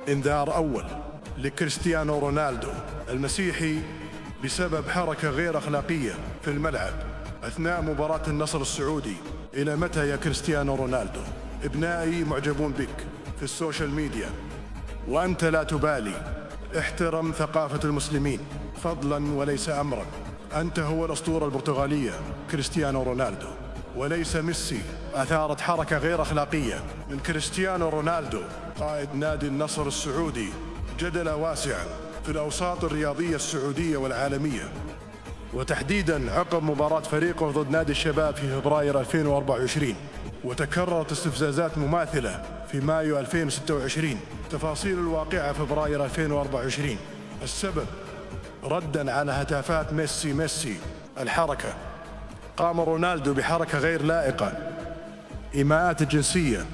إنذار أول لكريستيانو رونالدو المسيحي بسبب حركة غير أخلاقية في الملعب أثناء مباراة النصر السعودي. إلى متى يا كريستيانو رونالدو؟ ابنائي معجبون بك في السوشيال ميديا وأنت لا تبالي. احترم ثقافة المسلمين فضلا وليس أمرا. أنت هو الأسطورة البرتغالية كريستيانو رونالدو وليس ميسي. أثارت حركة غير أخلاقية من كريستيانو رونالدو قائد نادي النصر السعودي جدلا واسعا في الأوساط الرياضية السعودية والعالمية، وتحديدا عقب مباراة فريقه ضد نادي الشباب في فبراير 2024. وتكررت استفزازات مماثلة في مايو 2026. تفاصيل الواقعة فبراير 2024. السبب ردا على هتافات ميسي الحركة قام رونالدو بحركة غير لائقة، إيماءات الجنسية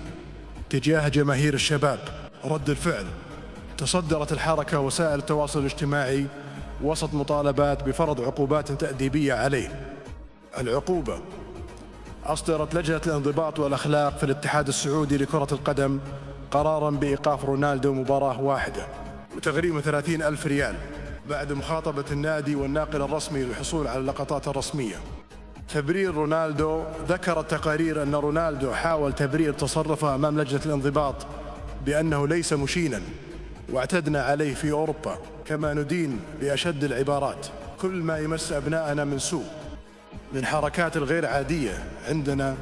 تجاه جماهير الشباب. رد الفعل تصدرت الحركة وسائل التواصل الاجتماعي وسط مطالبات بفرض عقوبات تأديبية عليه. العقوبة أصدرت لجنة الانضباط والأخلاق في الاتحاد السعودي لكرة القدم قراراً بإيقاف رونالدو مباراة واحدة وتغريمه 30,000 ريال بعد مخاطبة النادي والناقل الرسمي للحصول على اللقطات الرسمية. تبرير رونالدو: ذكرت تقارير أن رونالدو حاول تبرير تصرفه أمام لجنة الانضباط بأنه ليس مشيناً واعتدنا عليه في أوروبا، كما ندين بأشد العبارات كل ما يمس أبناءنا من سوء من حركات الغير عادية عندنا